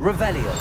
Revelio.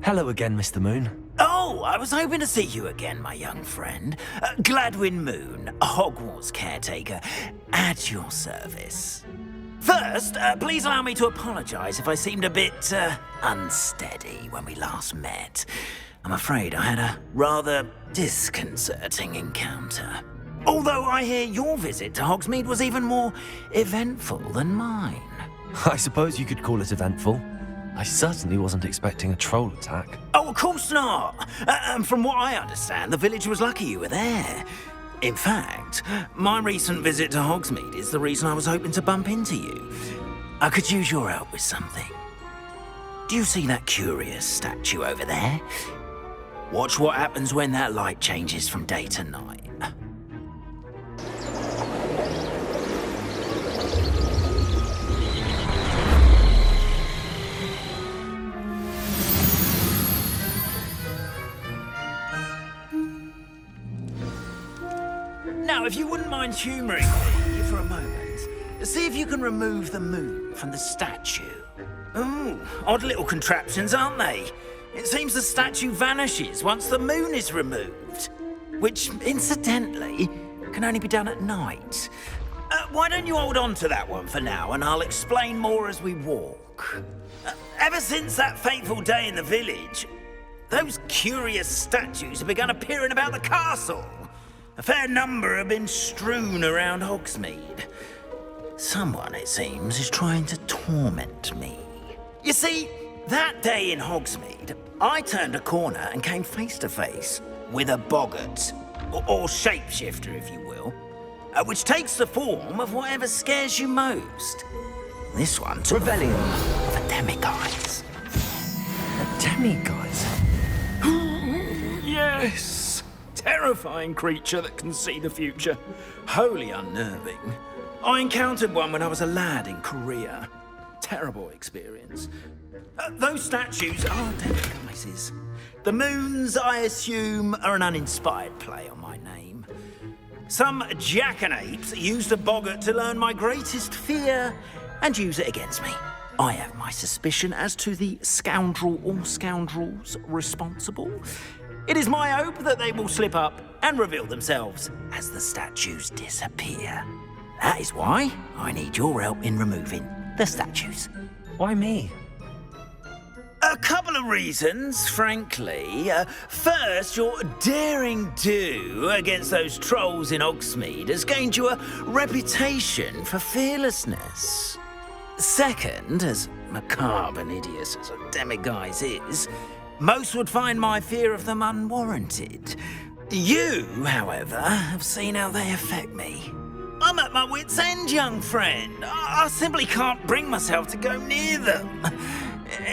Hello again, Mr. Moon. Oh, I was hoping to see you again, my young friend. Gladwin Moon, Hogwarts caretaker, at your service. First, please allow me to apologise if I seemed a bit, unsteady when we last met. I'm afraid I had a rather disconcerting encounter. Although I hear your visit to Hogsmeade was even more eventful than mine. I suppose you could call it eventful. I certainly wasn't expecting a troll attack. Oh, of course not. And from what I understand, the village was lucky you were there. In fact, my recent visit to Hogsmeade is the reason I was hoping to bump into you. I could use your help with something. Do you see that curious statue over there? Watch what happens when that light changes from day to night. Now, if you wouldn't mind humouring me for a moment, see if you can remove the moon from the statue. Ooh, odd little contraptions, aren't they? It seems the statue vanishes once the moon is removed, which, incidentally, can only be done at night. Why don't you hold on to that one for now, and I'll explain more as we walk. Ever since that fateful day in the village, those curious statues have begun appearing about the castle. A fair number have been strewn around Hogsmeade. Someone, it seems, is trying to torment me. You see, that day in Hogsmeade, I turned a corner and came face to face with a boggart, or shapeshifter, if you will, which takes the form of whatever scares you most. This one took the form of a demiguise. A demiguise? Yes! Terrifying creature that can see the future. Wholly unnerving. I encountered one when I was a lad in Korea. Terrible experience. Those statues are demiguises. The moons, I assume, are an uninspired play on my name. Some jackanapes used a boggart to learn my greatest fear and use it against me. I have my suspicion as to the scoundrel or scoundrels responsible. It is my hope that they will slip up and reveal themselves as the statues disappear. That is why I need your help in removing the statues. Why me? A couple of reasons, frankly. First, your daring do against those trolls in Hogsmeade has gained you a reputation for fearlessness. Second, as macabre and hideous as a demiguise is, most would find my fear of them unwarranted. You, however, have seen how they affect me. I'm at my wit's end, young friend. I simply can't bring myself to go near them.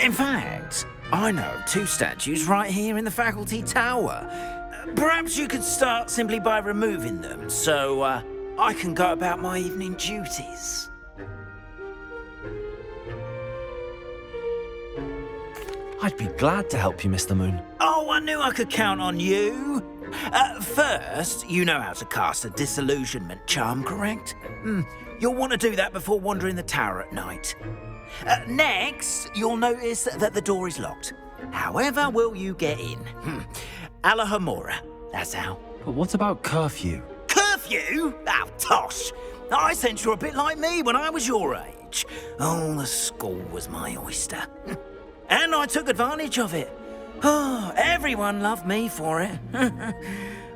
In fact, I know of two statues right here in the faculty tower. Perhaps you could start simply by removing them, so I can go about my evening duties. I'd be glad to help you, Mr. Moon. Oh, I knew I could count on you. First, you know how to cast a disillusionment charm, correct? You'll want to do that before wandering the tower at night. Next, you'll notice that the door is locked. However will you get in? Alahomora, that's how. But what about curfew? Curfew? Oh, tosh. I sense you're a bit like me when I was your age. Oh, the school was my oyster. And I took advantage of it. Oh, everyone loved me for it.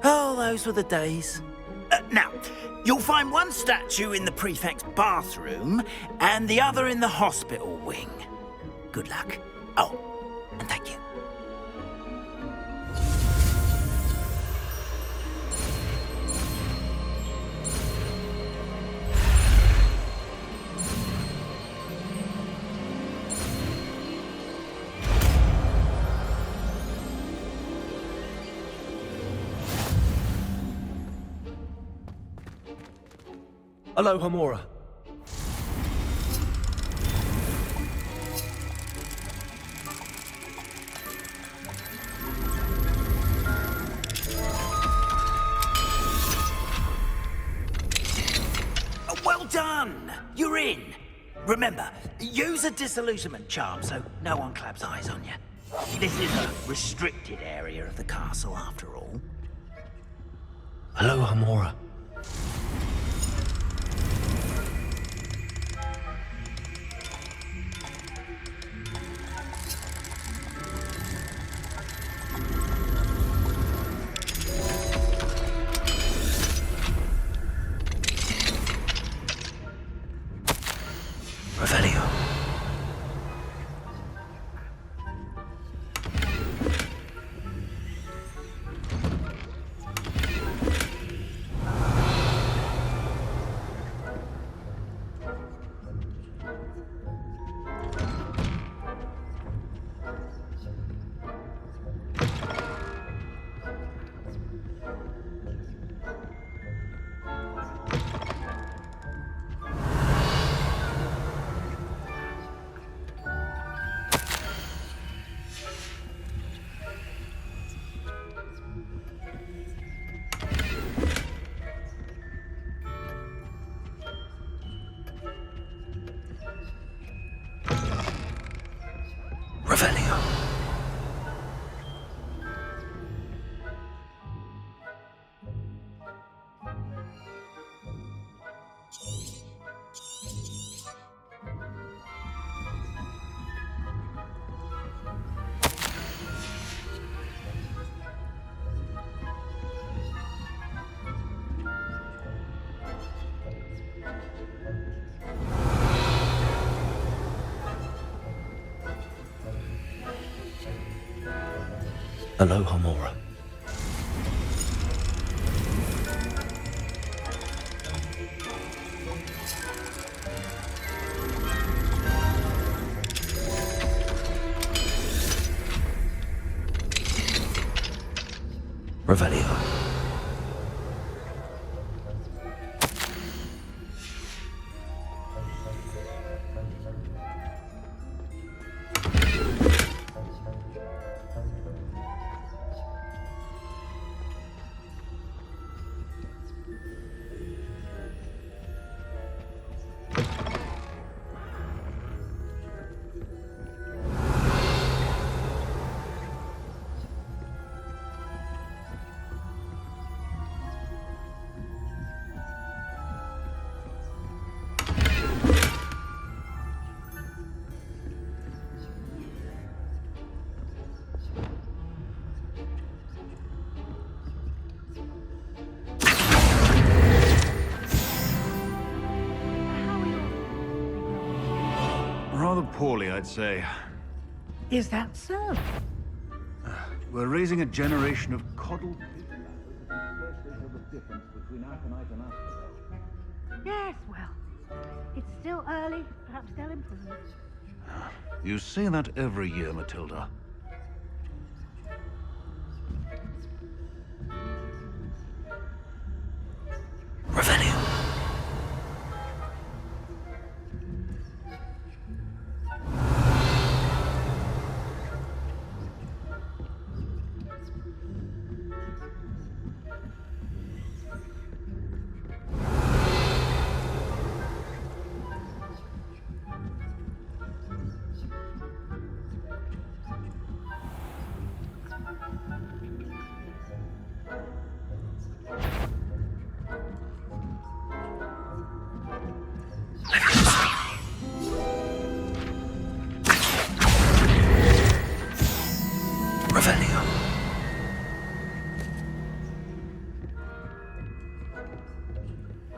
Oh, those were the days. Now, you'll find one statue in the prefect's bathroom and the other in the hospital wing. Good luck. Oh, and thank you. Aloha Mora. Well done! You're in. Remember, use a disillusionment charm so no one claps eyes on you. This is a restricted area of the castle, after all. Aloha Mora. Revelio. Revelio. Aloha Mora. Revelio. Rather poorly, I'd say. Is that so? We're raising a generation of coddled pigeon the difference between aconite and asphodel. Yes, well, it's still early. Perhaps they'll improve. You say that every year, Matilda. Revelio. Revelio.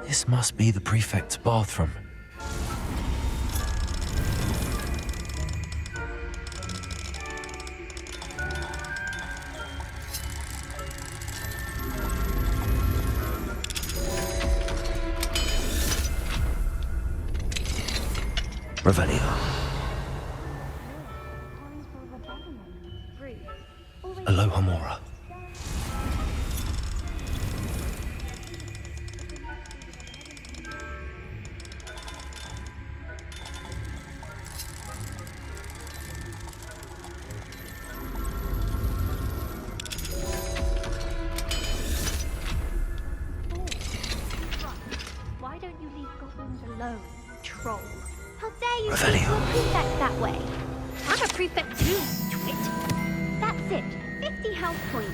This must be the prefect's bathroom. Revelio. Aloha Mora. prefect too, twit. That's it. 50 health points.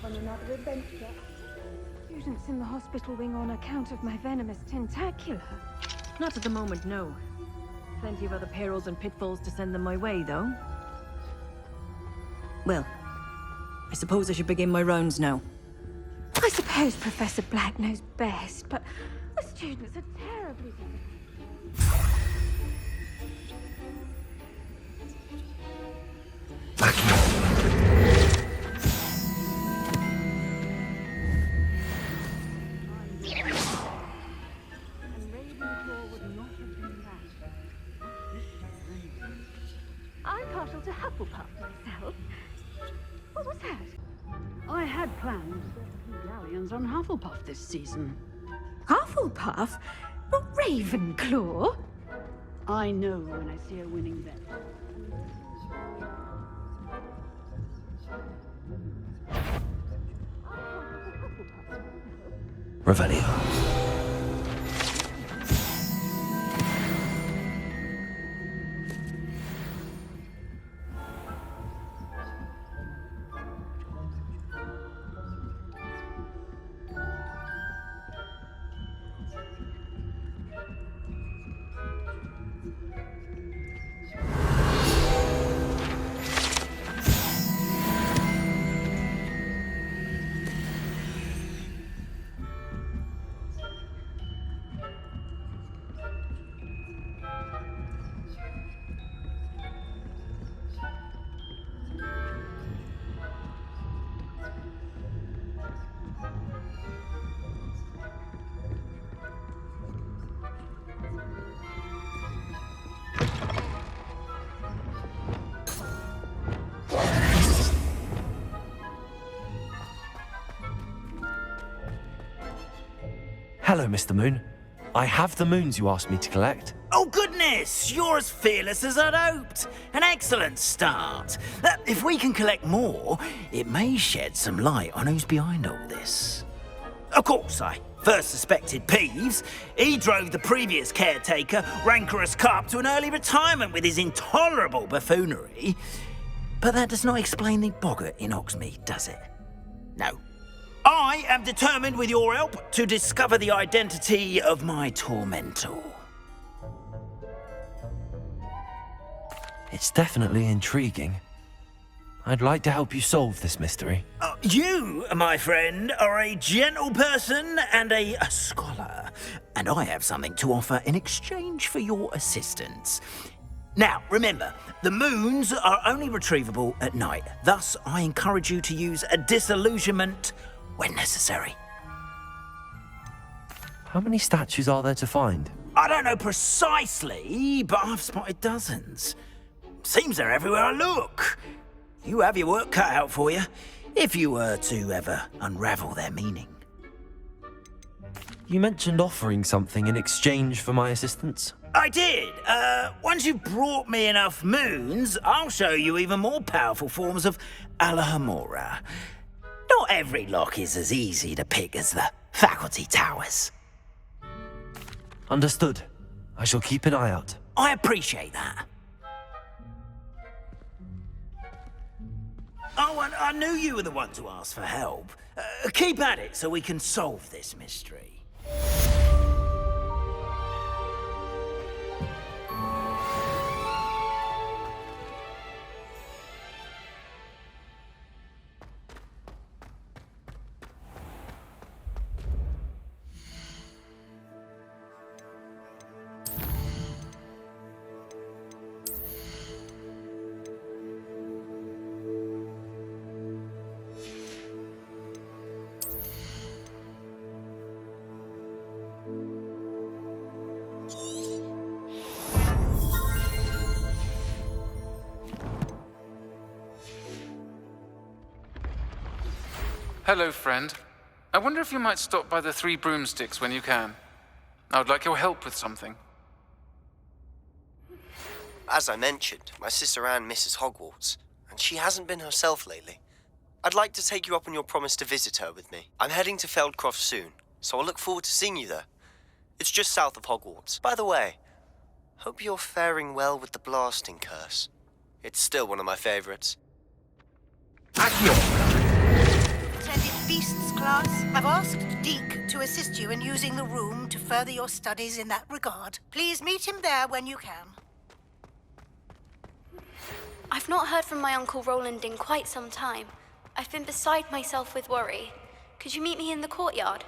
Another adventure. Students in the hospital wing on account of my venomous tentacular. Not at the moment, no. Plenty of other perils and pitfalls to send them my way, though. Well, I suppose I should begin my rounds now. I suppose Professor Black knows best, but the students are terribly difficult. I'm partial to Hufflepuff myself. What was that? I had plans for Galleons on Hufflepuff this season. Hufflepuff? Not Ravenclaw? I know when I see a winning bet. Revelio. Hello, Mr. Moon. I have the moons you asked me to collect. Oh, goodness! You're as fearless as I'd hoped. An excellent start. If we can collect more, it may shed some light on who's behind all this. Of course, I first suspected Peeves. He drove the previous caretaker, Rancorous Carp, to an early retirement with his intolerable buffoonery. But that does not explain the boggart in Hogsmeade, does it? No. I am determined, with your help, to discover the identity of my tormentor. It's definitely intriguing. I'd like to help you solve this mystery. You, my friend, are a gentle person and a scholar, and I have something to offer in exchange for your assistance. Now, remember, the moons are only retrievable at night. Thus, I encourage you to use a disillusionment when necessary. How many statues are there to find? I don't know precisely, but I've spotted dozens. Seems they're everywhere I look. You have your work cut out for you, if you were to ever unravel their meaning. You mentioned offering something in exchange for my assistance. I did. Once you've brought me enough moons, I'll show you even more powerful forms of Alohomora. Not every lock is as easy to pick as the faculty towers. Understood. I shall keep an eye out. I appreciate that. Oh, and I knew you were the one to ask for help. Keep at it so we can solve this mystery. Hello, friend. I wonder if you might stop by the Three Broomsticks when you can. I would like your help with something. As I mentioned, my sister Anne misses Hogwarts, and she hasn't been herself lately. I'd like to take you up on your promise to visit her with me. I'm heading to Feldcroft soon, so I'll look forward to seeing you there. It's just south of Hogwarts. By the way, hope you're faring well with the blasting curse. It's still one of my favorites. Attending Beasts class, I've asked Deke to assist you in using the room to further your studies in that regard. Please meet him there when you can. I've not heard from my Uncle Roland in quite some time. I've been beside myself with worry. Could you meet me in the courtyard?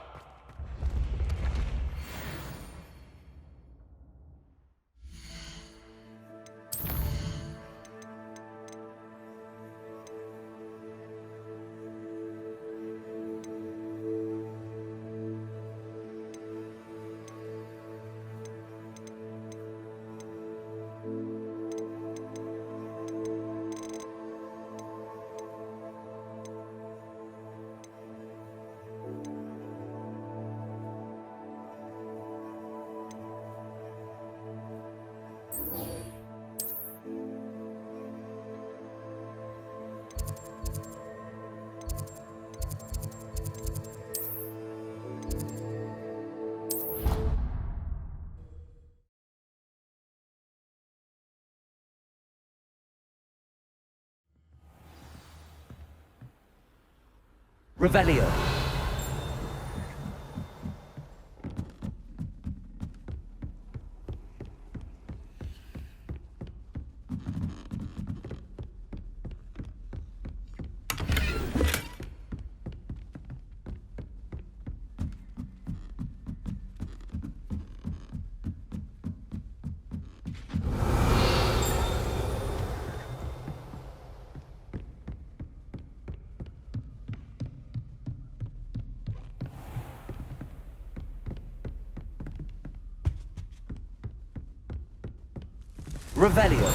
Revelio. Revelio.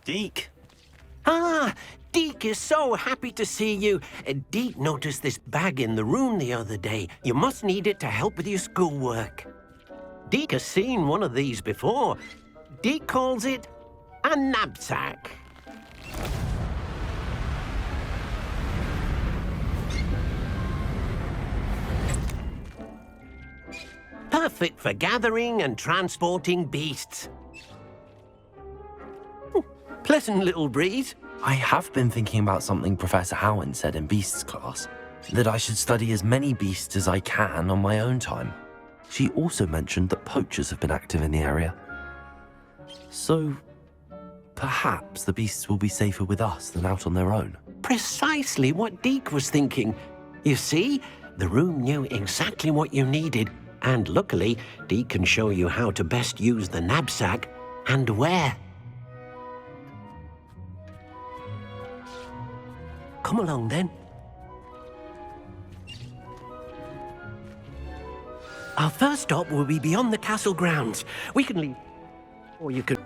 Deke. Ah, Deke is so happy to see you. Deke noticed this bag in the room the other day. You must need it to help with your schoolwork. Deke has seen one of these before. Deke calls it a knapsack. Perfect for gathering and transporting beasts. Pleasant little breeze. I have been thinking about something Professor Howard said in Beasts class, that I should study as many beasts as I can on my own time. She also mentioned that poachers have been active in the area. So, perhaps the beasts will be safer with us than out on their own. Precisely what Deke was thinking. You see, the room knew exactly what you needed, and luckily, Deke can show you how to best use the knapsack and where. Come along, then. Our first stop will be beyond the castle grounds. We can leave, or you can...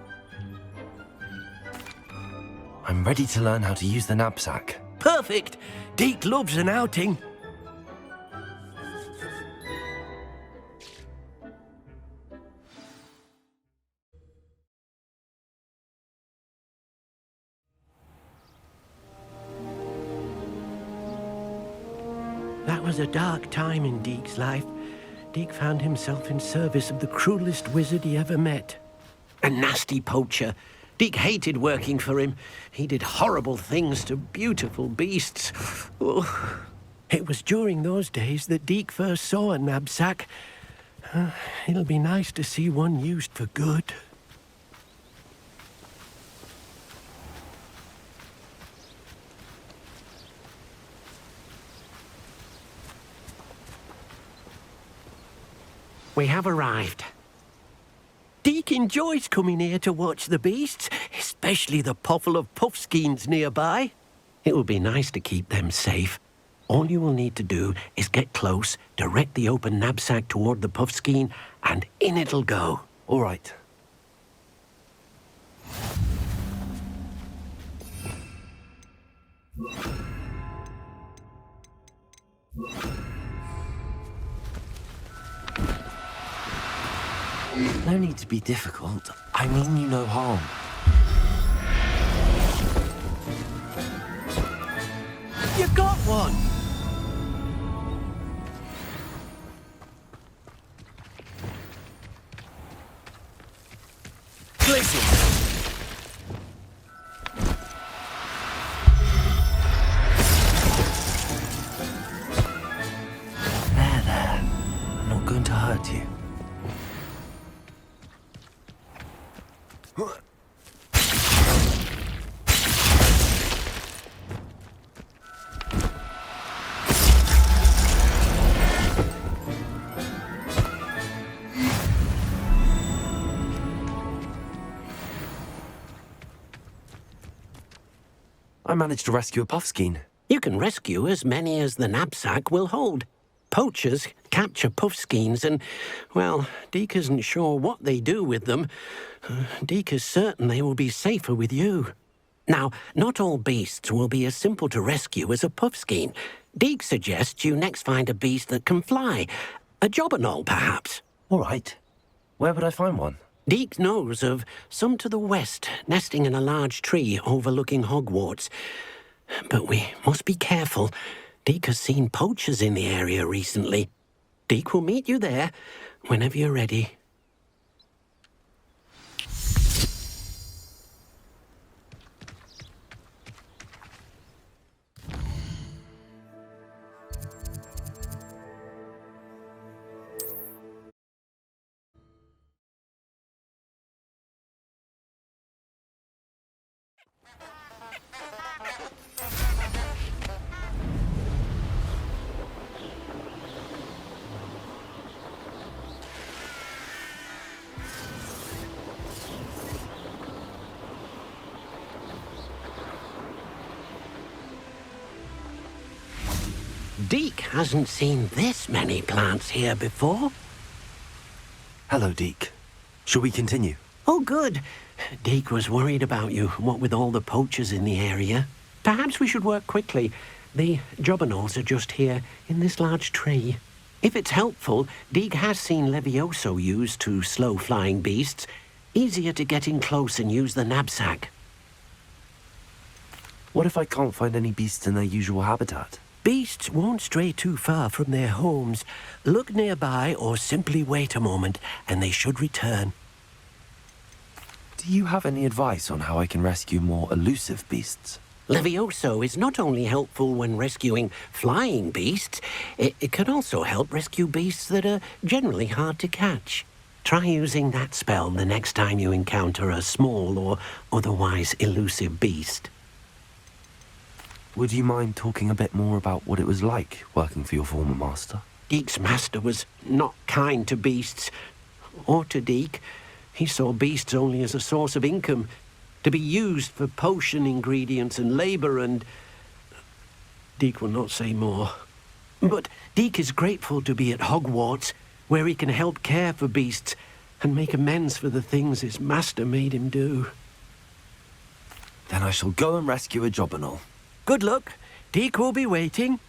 I'm ready to learn how to use the knapsack. Perfect! Deke loves an outing. That was a dark time in Deke's life. Deke found himself in service of the cruelest wizard he ever met. A nasty poacher. Deke hated working for him. He did horrible things to beautiful beasts. Oh. It was during those days that Deke first saw a knapsack. It'll be nice to see one used for good. We have arrived. Deke enjoys coming here to watch the beasts, especially the potful of puffskeins nearby. It will be nice to keep them safe. All you will need to do is get close, direct the open knapsack toward the puffskein, and in it'll go. All right. No need to be difficult. I mean you no harm. You got one! There. I'm not going to hurt you. I managed to rescue a puffskein. You can rescue as many as the knapsack will hold. Poachers capture puffskeins and, well, Deke isn't sure what they do with them. Deke is certain they will be safer with you. Now, not all beasts will be as simple to rescue as a puffskein. Deke suggests you next find a beast that can fly. A jobberknoll, perhaps. All right. Where would I find one? Deke knows of some to the west, nesting in a large tree overlooking Hogwarts. But we must be careful. Deke has seen poachers in the area recently. Deke will meet you there whenever you're ready. Deke hasn't seen this many plants here before. Hello, Deke. Shall we continue? Oh, good. Deke was worried about you, what with all the poachers in the area. Perhaps we should work quickly. The jobberknolls are just here, in this large tree. If it's helpful, Deke has seen Levioso used to slow flying beasts. Easier to get in close and use the knapsack. What if I can't find any beasts in their usual habitat? Beasts won't stray too far from their homes. Look nearby or simply wait a moment, and they should return. Do you have any advice on how I can rescue more elusive beasts? Levioso is not only helpful when rescuing flying beasts, it can also help rescue beasts that are generally hard to catch. Try using that spell the next time you encounter a small or otherwise elusive beast. Would you mind talking a bit more about what it was like working for your former master? Deke's master was not kind to beasts, or to Deke. He saw beasts only as a source of income, to be used for potion ingredients and labour, and Deke will not say more. But Deke is grateful to be at Hogwarts, where he can help care for beasts and make amends for the things his master made him do. Then I shall go and rescue a jobberknoll. Good luck. Deke will be waiting.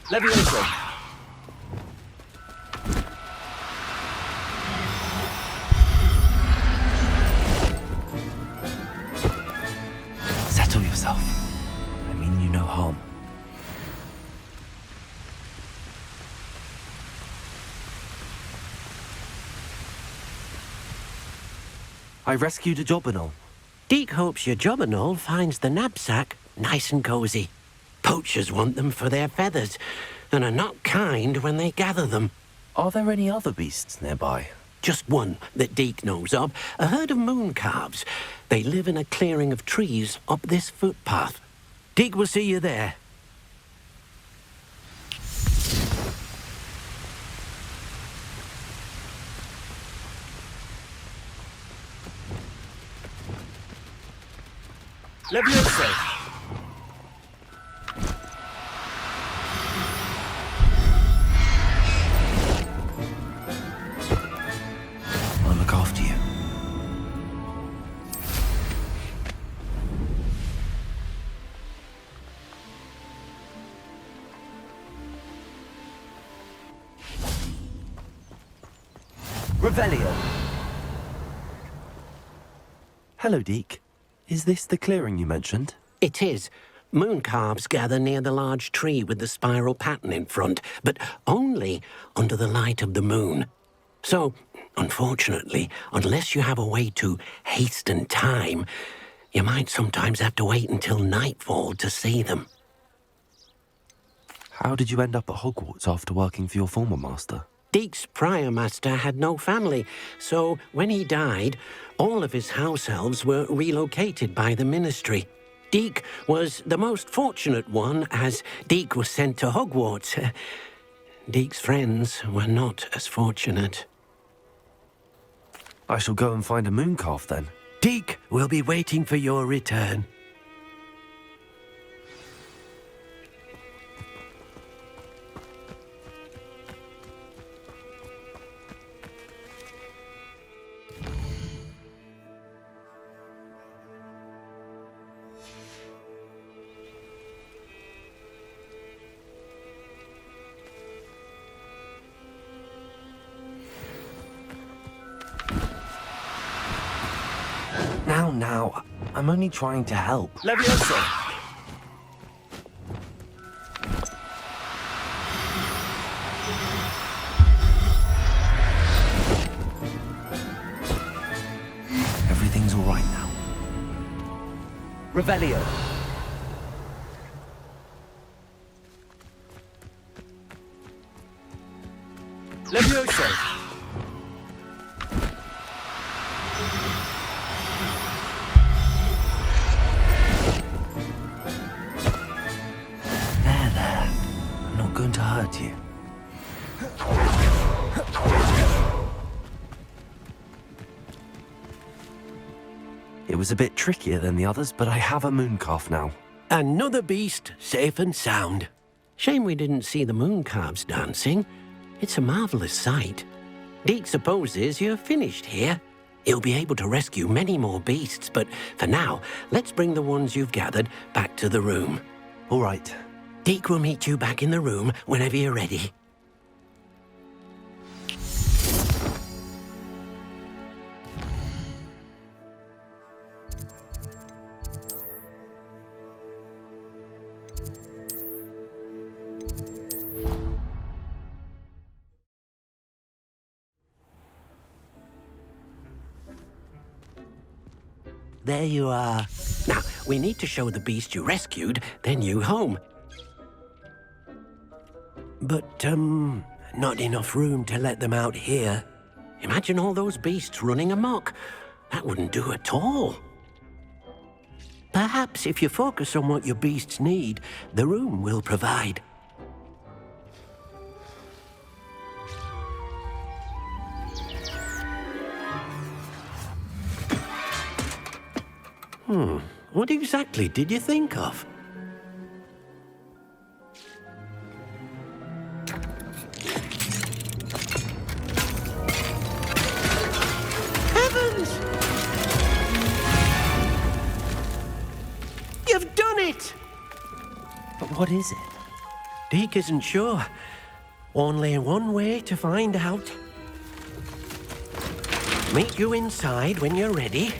Levioso. Settle yourself. I mean you no harm. I rescued a jobberknoll. Deke hopes your jobberknoll finds the knapsack nice and cosy. Poachers want them for their feathers, and are not kind when they gather them. Are there any other beasts nearby? Just one that Deke knows of, a herd of moon calves. They live in a clearing of trees up this footpath. Deke will see you there. Levioso! I'll look after you. Revelio. Hello, Deke. Is this the clearing you mentioned? It is. Moon calves gather near the large tree with the spiral pattern in front, but only under the light of the moon. So, unfortunately, unless you have a way to hasten time, you might sometimes have to wait until nightfall to see them. How did you end up at Hogwarts after working for your former master? Deke's prior master had no family, so when he died, all of his house elves were relocated by the ministry. Deke was the most fortunate one, as Deke was sent to Hogwarts. Deke's friends were not as fortunate. I shall go and find a moon calf then. Deke will be waiting for your return. Now, I'm only trying to help. Levioso! Everything's all right now. Revelio. Levioso! There. I'm not going to hurt you. It was a bit trickier than the others, but I have a moon calf now. Another beast, safe and sound. Shame we didn't see the moon calves dancing. It's a marvelous sight. Deke supposes you're finished here. He'll be able to rescue many more beasts, but for now, let's bring the ones you've gathered back to the room. All right. Deke will meet you back in the room whenever you're ready. There you are. Now, we need to show the beast you rescued their new home. But, not enough room to let them out here. Imagine all those beasts running amok. That wouldn't do at all. Perhaps if you focus on what your beasts need, the room will provide. What exactly did you think of? Heavens! You've done it! But what is it? Deke isn't sure. Only one way to find out. Meet you inside when you're ready.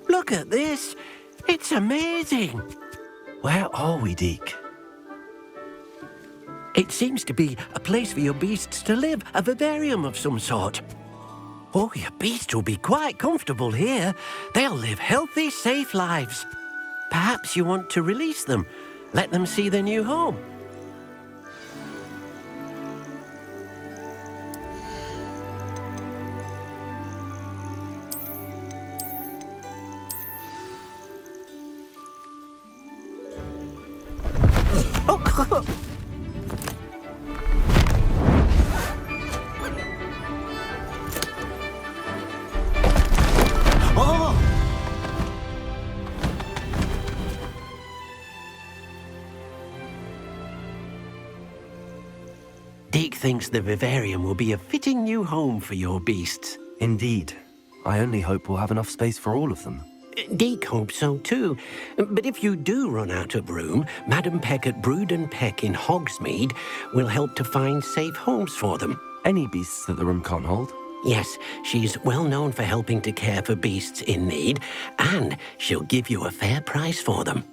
Look at this. It's amazing. Where are we, Deke? It seems to be a place for your beasts to live, a vivarium of some sort. Oh, your beasts will be quite comfortable here. They'll live healthy, safe lives. Perhaps you want to release them, let them see their new home. thinks the vivarium will be a fitting new home for your beasts. Indeed. I only hope we'll have enough space for all of them. Deke hopes so too. But if you do run out of room, Madam Peck at Brood and Peck in Hogsmeade will help to find safe homes for them. Any beasts that the room can't hold? Yes, she's well known for helping to care for beasts in need, and she'll give you a fair price for them.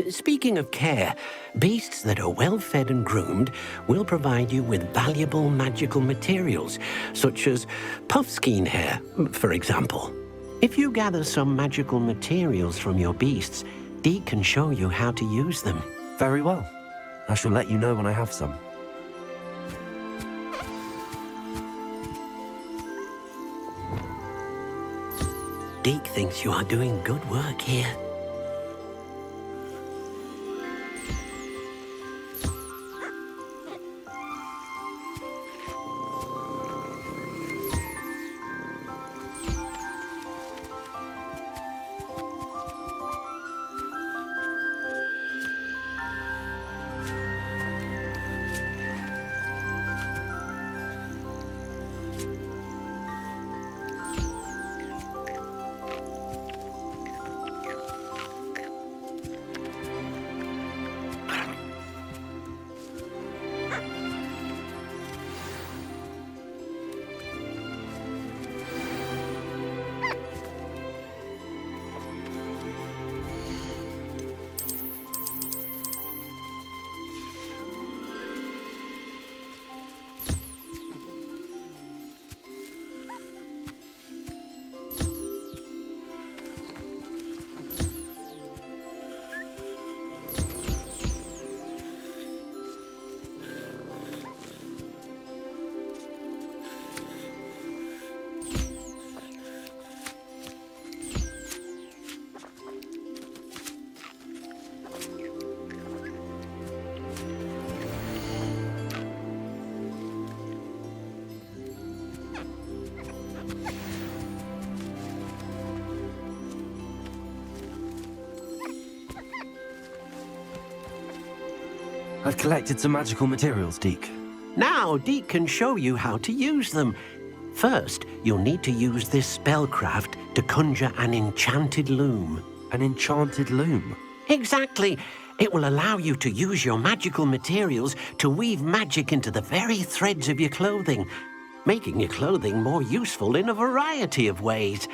Speaking of care, beasts that are well fed and groomed will provide you with valuable magical materials, such as puffskein hair, for example. If you gather some magical materials from your beasts, Deke can show you how to use them. Very well. I shall let you know when I have some. Deke thinks you are doing good work here. I've collected some magical materials, Deke. Now Deke can show you how to use them. First, you'll need to use this spellcraft to conjure an enchanted loom. An enchanted loom? Exactly. It will allow you to use your magical materials to weave magic into the very threads of your clothing, making your clothing more useful in a variety of ways.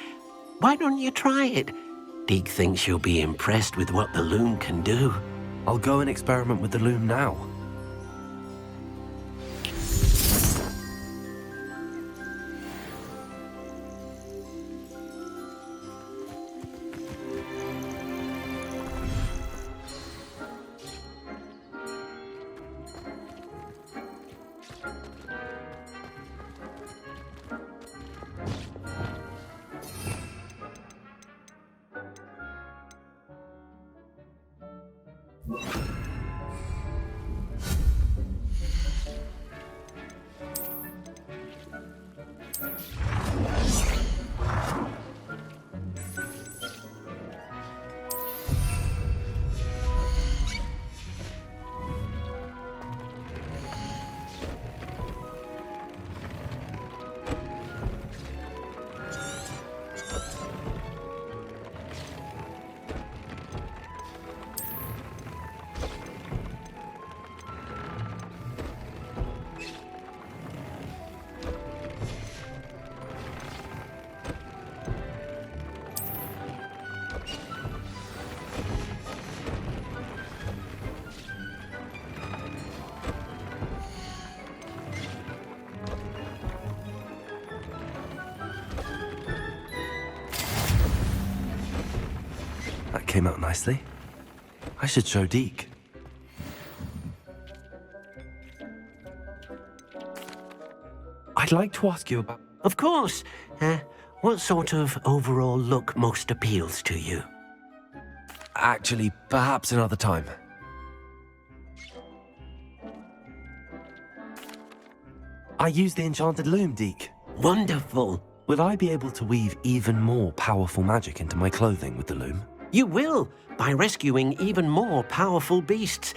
Why don't you try it? Deke thinks you'll be impressed with what the loom can do. I'll go and experiment with the loom now. That came out nicely. I should show Deke. I'd like to ask you about... Of course. What sort of overall look most appeals to you? Actually, perhaps another time. I use the enchanted loom, Deke. Wonderful. Will I be able to weave even more powerful magic into my clothing with the loom? You will, by rescuing even more powerful beasts.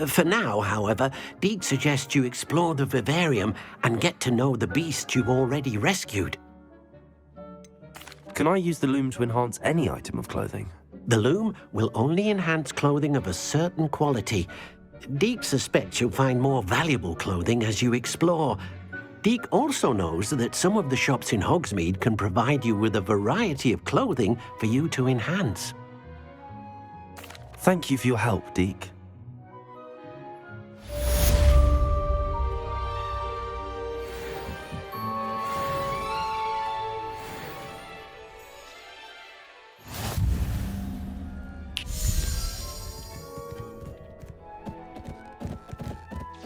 For now, however, Deke suggests you explore the vivarium and get to know the beasts you've already rescued. Can I use the loom to enhance any item of clothing? The loom will only enhance clothing of a certain quality. Deke suspects you'll find more valuable clothing as you explore. Deke also knows that some of the shops in Hogsmeade can provide you with a variety of clothing for you to enhance. Thank you for your help, Deke.